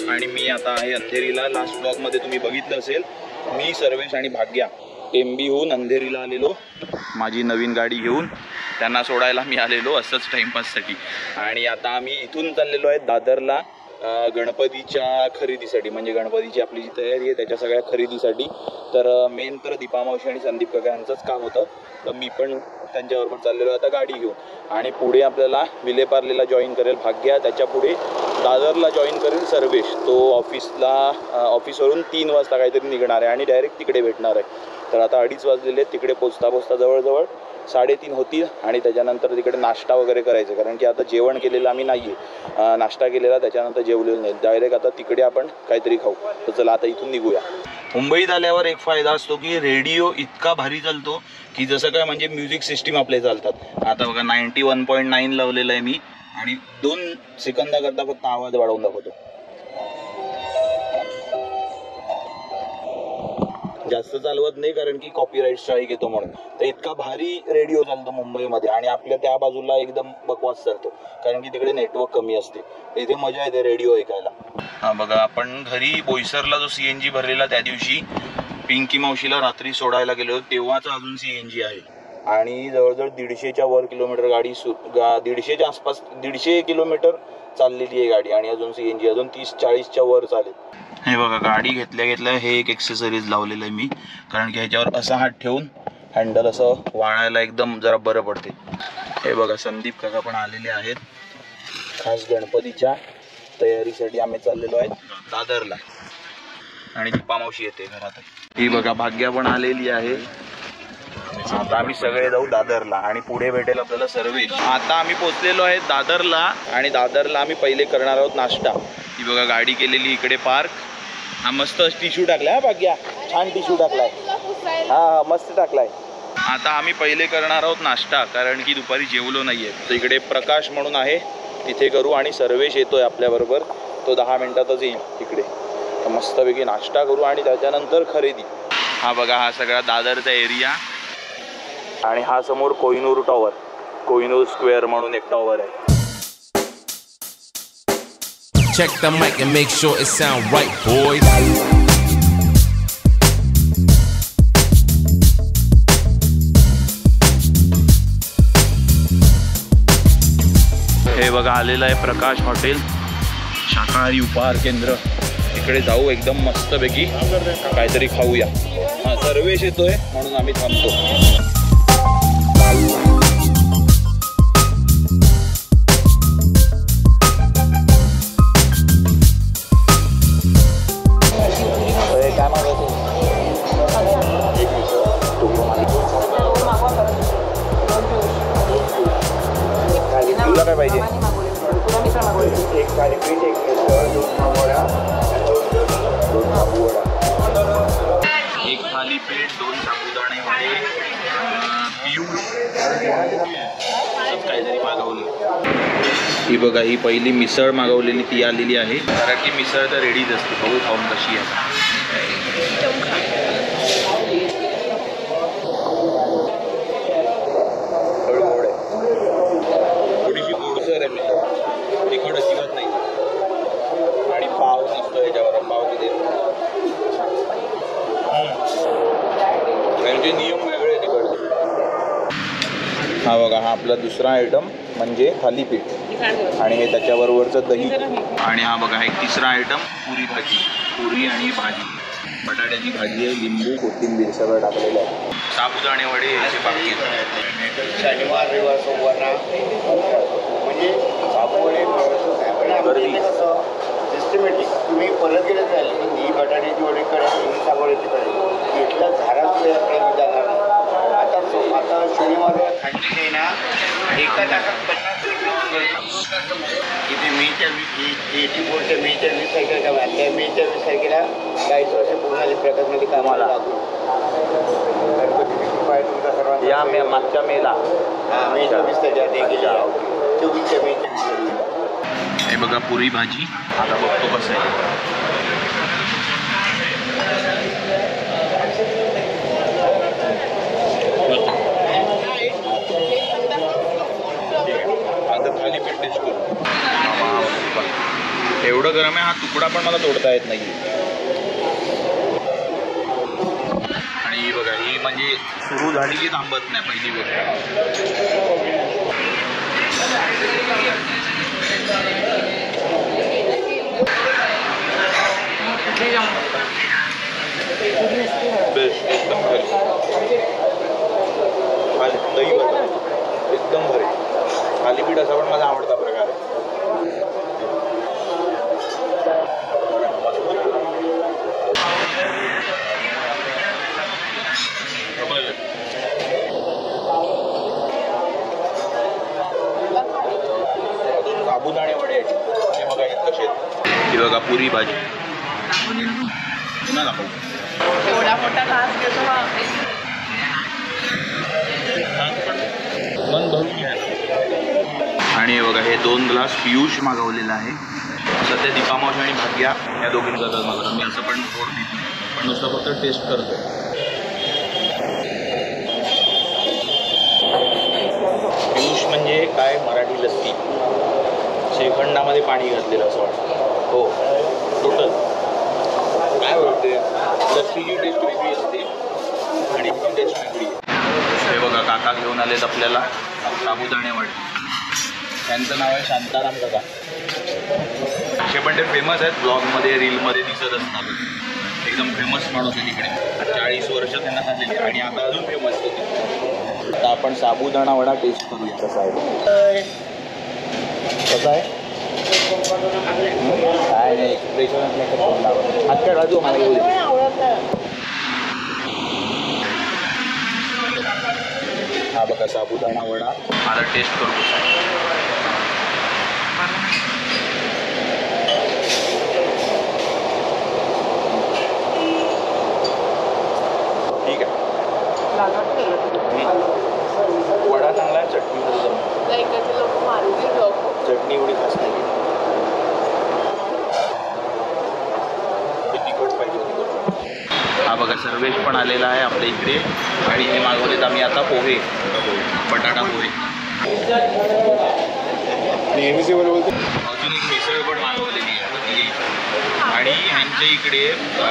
आणि मी आता आहे अंधेरीला. लास्ट ब्लॉगमध्ये तुम्ही बघितलं असेल, मी सर्वेश आणि भाग्या टेंबीहून अंधेरीला आलेलो माझी नवीन गाडी घेऊन. त्यांना सोडायला मी आलेलो असंच टाइमपाससाठी. आणि आता आम्ही इथून चाललेलो आहे दादरला गणपतीच्या खरेदीसाठी, म्हणजे गणपतीची आपली जी तयारी आहे त्याच्या सगळ्या खरेदीसाठी. तर मेन तर दीपा मावशी आणि संदीप काका यांचंच काम होतं, तर मी पण त्यांच्याबरोबर चाललेलो आता गाडी घेऊन. आणि पुढे आपल्याला विलेपार्लेला जॉईन करेल भाग्या, त्याच्या पुढे दादरला जॉईन करेल सर्वेश. तो ऑफिसवरून 3 वाजता काहीतरी निघणार आहे आणि डायरेक्ट तिकडे भेटणार आहे. तर आता 2:30 वाजलेले, तिकडे पोचता जवळजवळ 3:30 होतील. आणि त्याच्यानंतर तिकडे नाश्ता वगैरे करायचं, कारण की आता जेवण केलेलं आम्ही नाही आहे, नाश्ता केलेला त्याच्यानंतर जेवलेलं नाही. डायरेक्ट आता तिकडे आपण काहीतरी खाऊ. तर चला आता इथून निघूया. मुंबईत आल्यावर एक फायदा असतो की रेडिओ इतका भारी चालतो की जसं काय म्हणजे म्युझिक सिस्टीम आपले चालतात. आता बघा 91.9 लावलेलं आहे मी आणि 2 सेकंदाकरता फक्त आवाज वाढवून दाखवतो. जास्त चालवत नाही कारण की कॉपीराईट स्ट्राईक येतो म्हणून. तर इतका भारी रेडिओ चालतो मुंबईमध्ये. आणि आपल्या त्या बाजूला एकदम बकवास चालतो कारण की तिकडे नेटवर्क कमी असते. इथे मजा येते रेडिओ ऐकायला. हा बघा, आपण घरी बोईसरला जो CNG भरलेला त्या दिवशी पिंकी मावशीला रात्री सोडायला गेलो तेव्हाचा अजून CNG आहे. आणि जवळजवळ 150च्या वर किलोमीटर गाडी 150च्या आसपास 150 किलोमीटर चाललेली आहे गाडी. आणि अजून CNG अजून 30-40च्या वर चालेल. हे बघा, गाडी घेतल्या हे एक एक्सेसरीज लावलेलं आहे मी, कारण की ह्याच्यावर असा हात ठेवून हँडल असं वाळायला एकदम जरा बरं पडते. हे बघा, संदीप काका पण आलेले आहेत. खास गणपतीच्या तयारीसाठी आम्ही चाललेलो आहे दादरला. आणि दीपा मावशी येते घरात. ही बघा, भाग्या पण आलेली आहे. आता आम्ही सगळे जाऊ दादरला आणि पुढे भेटेल आपल्याला सर्वेश. आता आम्ही पोहोचलेलो आहे दादरला आणि दादरला आम्ही पहिले करणार आहोत नाश्ता. ही बघा, गाडी केलेली इकडे पार्क. हा मस्त टिश्यू टाकलाय, हा भाग्या छान टिश्यू टाकलाय. हा मस्त टाकलाय. आता आम्ही पहिले करणार आहोत नाश्ता, कारण की दुपारी जेवलो नाहीये. तर इकडे प्रकाश म्हणून आहे, तिथे करू. आणि सर्वेश येतोय आपल्याबरोबर, तो 10 मिनिटातच येईल तिकडे. तर मस्तपैकी नाश्ता करू आणि त्याच्यानंतर खरेदी. हा बघा, हा सगळा दादरचा एरिया. आणि हा समोर कोहिनूर टॉवर, कोहिनूर स्क्वेअर म्हणून एक टॉवर आहे. Check the mic and make sure it sound right, boys. हे बघा, आलेलं आहे प्रकाश हॉटेल, शाकाहारी उपहार केंद्र. इकडे जाऊ एकदम मस्तपैकी काहीतरी खाऊया. हा सर्वेश येतोय म्हणून आम्ही थांबतो. काय पाहिजे? एक थालीपीठ, एक मिसळ, 2 पाववड्या, 2 साबुवडा. एक थालीपीठ, 2 साबुदाणे वडे, पिऊ काहीतरी मागवलं. ही बघा, ही पहिली मिसळ मागवलेली ती आलेली आहे. कारण की मिसळ तर रेडीच असते. बघू खाऊन कशी आहे. तिखट अजिबात नाही. आणि पाव नसतो याच्यावर, पाव किती त्यांचे नियम वेगळे तिकडचे. हा बघा, हा आपला दुसरा आयटम म्हणजे थालीपीठ आणि हे त्याच्याबरोबरचं दही. आणि हा बघा, एक तिसरा आयटम पुरी भाजी, पुरी आणि भाजी, बटाट्याची भाजी आहे, लिंबू कोथिंबीर सगळं टाकलेलं आहे. साबुदाणे वडे याचे बाकी शनिवार रविवार सोमवारला म्हणजे साबुवडे सिस्टमॅटिक तुम्ही परत गेलं जाईल. ही बटाट्याची वडे करायची, ही साबुवड्याची करायची, घेतला झाडात जाणार. आता शनिवार थंडी आहे ना, एका तासात 50 इथे मेच्या 20 तारखेला काम. त्या मेच्या 20 तारखेला 40 वर्ष पूर्ण आली प्रकाशमध्ये कामाला. गणपतीची कृपा आहे तुमचा सर्वांना. या मे मागच्या मेला, हां मे 24 तारखेला 24च्या मेच्या. हे बघा, पुरी भाजी. आता बघतो कसं आहे. आता थालीपीठ टेस्ट करू. एवढं गरम आहे, हा तुकडा पण मला तोडता येत नाही. आणि ही बघा, ही म्हणजे सुरू झाली की थांबत नाही पहिली गोष्ट. बेस्ट, एकदम भारी. दही बघा एकदम भारी. थालीपीठ असा पण माझा आवडता प्रकार आहे. साबुदाणे वडे हे बघा कसे आहेत. ही बघा पुरी भाजी पुन्हा दाखव. एवढा मोठा घास घेतो मन भरून घ्यायला. आणि हे बघा हे 2 ग्लास पियुष मागवलेला आहे. सध्या दीपामावशी आणि भाग्या या दोघींकरतात मागवलं. मी असं पण थोड देत नाही, पण नुसतं फक्त टेस्ट करतो. पियुष म्हणजे काय, मराठी लस्सी श्रीखंडामध्ये पाणी घातलेलं असं वाटतं. हो टोटल काय बोलते, लस्सीची टेस्ट वेगळी असते आणि ही टेस्ट वेगळी आहे. हे बघा काका घेऊन आलेत आपल्याला साबुदाणे वडे. त्यांचं नाव आहे शांताराम काका. असे पण ते फेमस आहेत, ब्लॉगमध्ये रीलमध्ये दिसत असतात. एकदम फेमस माणूस आहे तिकडे. 40 वर्ष त्यांना झालेली आणि आता अजून फेमस होते. आता आपण साबुदाणा वडा टेस्ट करूया कसा आहे. कसा आहे काय नाही, एक्सप्रेशन आजच्या राजू मला येऊ दे. हा बघा साबुदाणा वडा. आता टेस्ट करू कसा आहे. ठीक आहे. वडा चांगला आहे, चटणी चटणी एवढी खास नाही. तिखट पाहिजे. हा बघा सर्वेश पण आलेला आहे आपल्या इकडे आणि हे मागवलेत आम्ही आता पोहे, बटाटा पोहे. अजून एक मिसळ पण मागवलेली आहे. आणि ह्यांच्या इकडे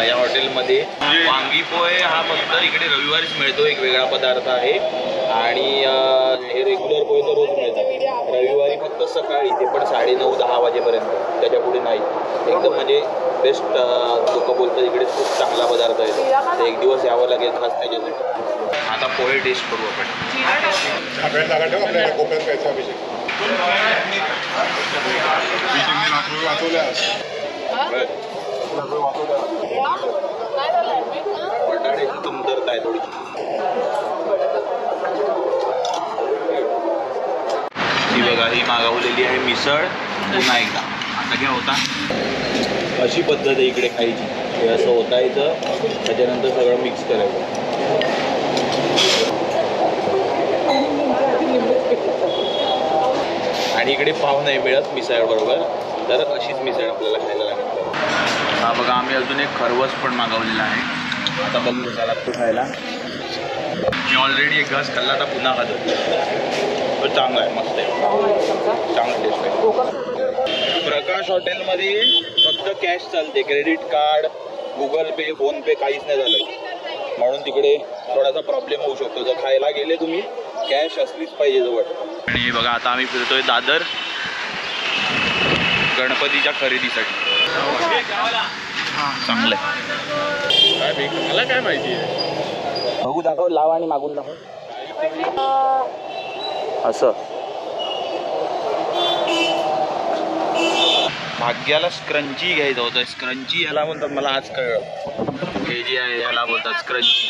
या हॉटेलमध्ये वांगी पोहे हा फक्त इकडे रविवारीच मिळतो, एक वेगळा पदार्थ आहे. आणि हे रेग्युलर पोहे तर रोज मिळतात. रविवारी फक्त सकाळी, ते पण 9:30-10 वाजेपर्यंत, त्याच्या पुढे नाही. एकदम म्हणजे बेस्ट. लोक बोलतात इकडे खूप चांगला पदार्थ आहे, तर एक दिवस यावं लागेल खास त्याच्यासाठी. आता पोहे टेस्ट करू आपण. बटाटे कमतरता आहे थोडी. ही बघा ही मागवलेली आहे मिसळ पुन्हा एकदा. आता काय होता, अशी पद्धत आहे इकडे खायची. हे असं ओतायचं, त्याच्यानंतर सगळं मिक्स करायचं. आणि इकडे पाव नाही मिळत मिसळ बरोबर, तर अशीच मिसळ आपल्याला खायला लागते. हा बघा आम्ही अजून एक खरवस पण मागवलेला आहे. आता बंद झाला तो खायला. मी ऑलरेडी एक घास खाल्ला, आता पुन्हा खातो. तो चांगला आहे, मस्त आहे, चांगला टेस्ट आहे. प्रकाश हॉटेलमध्ये फक्त कॅश चालते, क्रेडिट कार्ड, गुगल पे, फोनपे काहीच नाही झालं, म्हणून तिकडे थोडासा प्रॉब्लेम होऊ शकतो. जर खायला गेले तुम्ही कॅश असलीच पाहिजे जवळ. आणि बघा आता आम्ही फिरतोय दादर गणपतीच्या खरेदीसाठी. चांगलं आहे. मला काय माहिती आहे, बघू दाखव, लावा आणि मागून दाखव. असं भाग्याला स्क्रंची घ्यायचं होतं. स्क्रंची याला बोलतात, मला आज कळलं. हे जे आहे याला बोलतात स्क्रंची.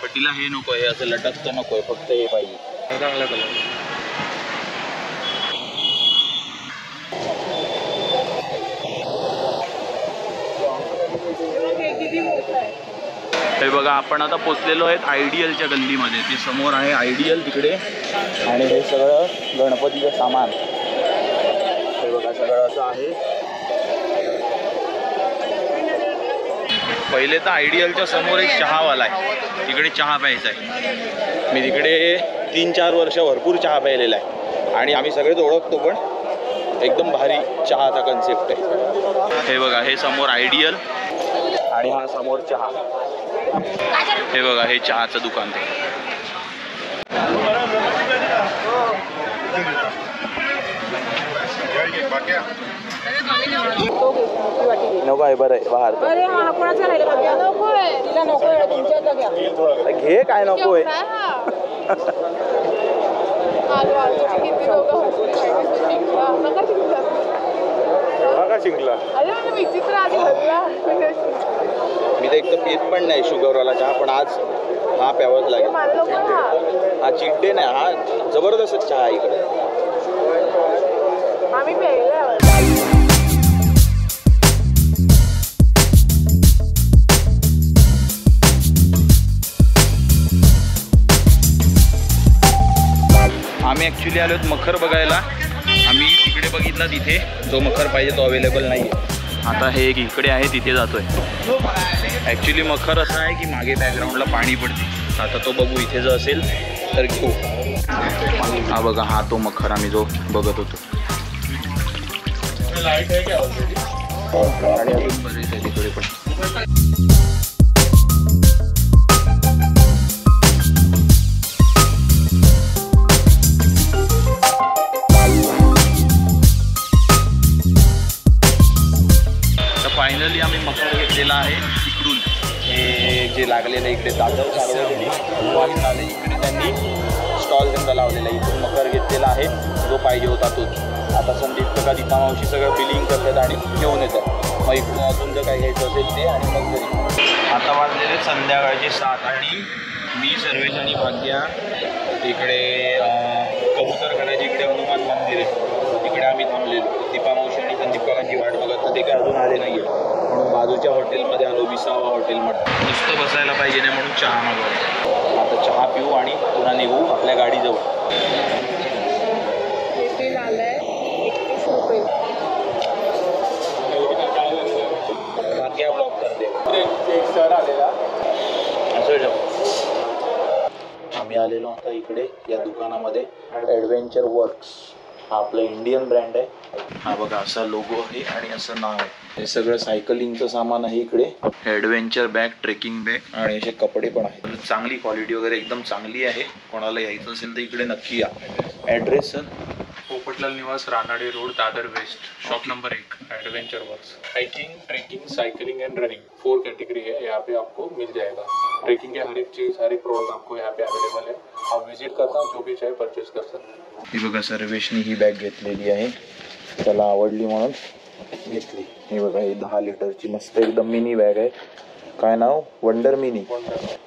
पण तिला हे नको, हे असं लटकतं नको, फक्त हे पाहिजे. चांगला कलर. हे बघा आपण आता पोचलेलो आहेत आयडियलच्या गल्लीमध्ये. ते समोर आहे आयडियल तिकडे. आणि हे सगळं गणपतीचं सामान. हे बघा सगळं असं आहे. पहिले तर आयडियलच्या समोर एक चहावाला आहे, तिकडे चहा प्यायचा आहे. मी तिकडे 3-4 वर्ष भरपूर चहा प्यायलेला आहे आणि आम्ही सगळेच ओळखतो. पण एकदम भारी चहाचा कन्सेप्ट आहे. हे बघा, हे समोर आयडियल आणि हा समोर चहा. हे बघा, हे चहाचं दुकान आहे. नको आहे, बरं आहे बाहेर. घे, काय नको आहे. शिंकला मी तर एकदम पीत पण नाही शुगरवाला चहा, पण आज हा प्यावाच लागेल. हा चीट डे नाही, हा जबरदस्त चहा आहे इकडे. आम्ही ॲक्च्युली आलो मखर बघायला. आम्ही तिकडे बघितला, तिथे जो मखर पाहिजे तो अवेलेबल नाही आहे. आता हे एक इकडे आहे, तिथे जातोय. ॲक्च्युली मखर असं आहे की मागे बॅकग्राऊंडला पाणी पडते. आता तो बघू, इथे जर असेल तर घेऊ. हा बघा, हा तो मखर आम्ही जो बघत होतो. आणि अजून बरेच आहे तिकडे पण. फायनली आम्ही मखर घेतलेला आहे इकडून. हे जे लागलेलं इकडे दादर सार्वजनिक आले, इकडे त्यांनी स्टॉल त्यांचा लावलेला आहे. इथून मखर घेतलेला आहे, जो पाहिजे होता तोच. आता संदीप का दीपा मावशी सगळं बिलिंग करतात आणि घेऊन येतात. मग इकडून अजून जर काही घ्यायचं असेल ते, आणि मग घरी. आता वाजलेले संध्याकाळचे 7 आणि मी सर्वेश आणि भाग्या इकडे कबूतरखान्याच्या इकडे हनुमान मंदिर आहे, तिकडे आम्ही थांबलेलो. दीपा मावशी आणि संदीप काकांची वाट बघत, तर ते काय अजून आले नाही आहे. म्हणून बाजूच्या हॉटेलमध्ये आलो, विसावा हॉटेलमध्ये. नुसतं बसायला पाहिजे नाही म्हणून चहा मागवला. आता चहा पिऊ आणि पुन्हा निघू आपल्या गाडीजवळ. भाग्या ब्लॉक करते. सर आलेला असं. आम्ही आलेलो आता इकडे या दुकानामध्ये. ॲडव्हेंचर वर्क्स हा आपला इंडियन ब्रँड आहे. हा बघा, असा लोगो आहे आणि असं नाव आहे. हे सगळं सायकलिंगचं सामान आहे इकडे. ॲडव्हेंचर बॅग, ट्रेकिंग बॅग आणि असे कपडे पण आहेत. चांगली क्वालिटी वगैरे एकदम चांगली आहे. कोणाला यायचं असेल तर इकडे नक्की या. Address sir? पोपटलाल निवास, Ranade road, Dadar west, shop number 1, adventure works. Hiking, trekking, cycling and running 4 category है, यहाँ पे आपको मिल जाएगा. ट्रेकिंग के हर एक चीज़, हर एक प्रोडक्ट आपको यहाँ पे अवेलेबल है. आप विजिट करता जो भी चाहे परचेस कर सकते. ही बघा, सर्वेशनी ही बॅग घेतलेली आहे, त्याला आवडली म्हणून घेतली. ही बघा, ही 10 लिटरची मस्त एकदम मिनी बॅग आहे. काय नाव? Wonder mini.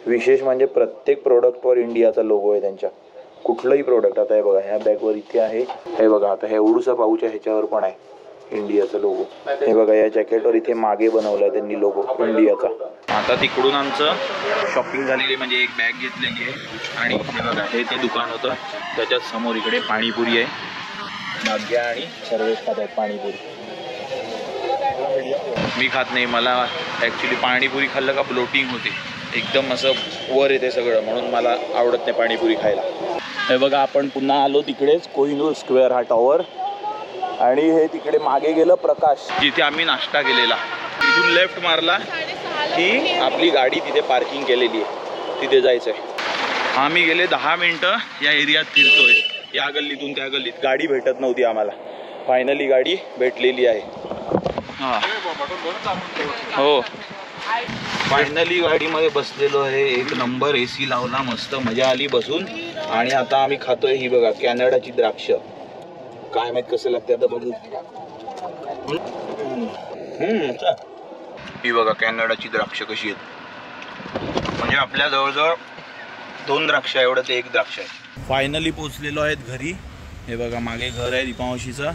विशेष म्हणजे प्रत्येक प्रोडक्टवर इंडियाचा लोगो आहे त्यांच्या. कुठलंही प्रोडक्ट. आता हे बघा, ह्या बॅगवर इथे आहे. हे बघा, आता हे एवढूसा पाऊच आहे, ह्याच्यावर पण आहे इंडियाचा लोगो. हे बघा, या जॅकेटवर इथे मागे बनवलाय त्यांनी लोगो इंडियाचा. आता तिकडून आमचं शॉपिंग झालेली, म्हणजे एक बॅग घेतलेली आहे. आणि हे बघा, हे ते दुकान होतं, त्याच्यात समोर इकडे पाणीपुरी आहे. भाग्या आणि सर्वेश खात आहेत पाणीपुरी. मी खात नाही, मला ॲक्च्युली पाणीपुरी खाल्लं का ब्लोटिंग होते, एकदम असं वर येते सगळं, म्हणून मला आवडत नाही पाणीपुरी खायला. हे बघा, आपण पुन्हा आलो तिकडेच कोहिनूर स्क्वेअर हा टॉवर. आणि हे तिकडे मागे गेलं प्रकाश, जिथे आम्ही नाश्ता केलेला. तिथून लेफ्ट मारला की आपली गाडी तिथे पार्किंग केलेली आहे, तिथे जायचं आहे. आम्ही गेले 10 मिनटं या एरियात फिरतोय, या गल्लीतून त्या गल्लीत. गाडी भेटत नव्हती आम्हाला, फायनली गाडी भेटलेली आहे. हां हो, फायनली गाडीमध्ये बसलेलो आहे. एक नंबर, AC लावला, मस्त मजा आली बसून. आणि आता आम्ही खातोय ही बघा कॅनडाची द्राक्ष. काय माहित कसं लागते आता बघू. ही बघा कॅनडाची द्राक्ष कशी आहेत, म्हणजे आपल्या जवळजवळ 2 द्राक्ष एवढं ते 1 द्राक्ष आहे. फायनली पोचलेलो आहेत घरी. हे बघा, मागे घर आहे दीपामावशीचं.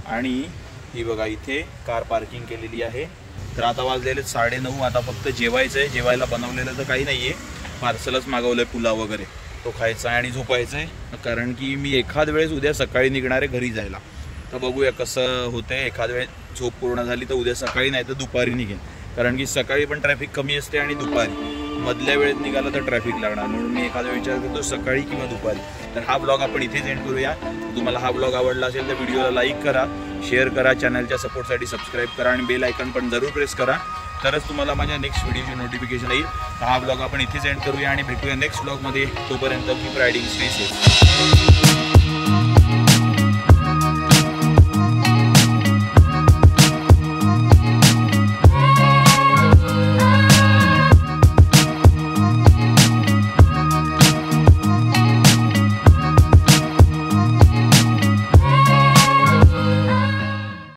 आणि ही बघा, इथे कार पार्किंग केलेली आहे. तर आता वाजलेले 9:30. आता फक्त जेवायचं आहे. जेवायला बनवलेलं तर काही नाही आहे, पार्सलच मागवलं आहे, पुलाव वगैरे तो खायचा आहे आणि झोपायचं आहे. कारण की मी एखाद वेळेस उद्या सकाळी निघणार आहे घरी जायला. तर बघूया कसं होतं आहे. एखाद वेळेस झोप पूर्ण झाली तर उद्या सकाळी, नाही तर दुपारी निघेन. कारण की सकाळी पण ट्रॅफिक कमी असते आणि दुपारी मधल्या वेळेत निघालं तर ट्रॅफिक लागणार. म्हणून मी एखादा विचार करतो सकाळी किंवा दुपारी. तर हा ब्लॉग आपण इथेच एंड करूया. तुम्हाला हा ब्लॉग आवडला असेल तर व्हिडिओला लाईक करा, शेअर करा, चॅनलच्या सपोर्टसाठी सबस्क्राईब करा आणि बेल आयकॉन पण जरूर प्रेस करा, तरच तुम्हाला माझ्या नेक्स्ट व्हिडिओची नोटिफिकेशन येईल. हा ब्लॉग आपण इथेच एंड करूया आणि भेटूया नेक्स्ट ब्लॉगमध्ये. तोपर्यंत कीप रायडिंग, स्टे सेफ.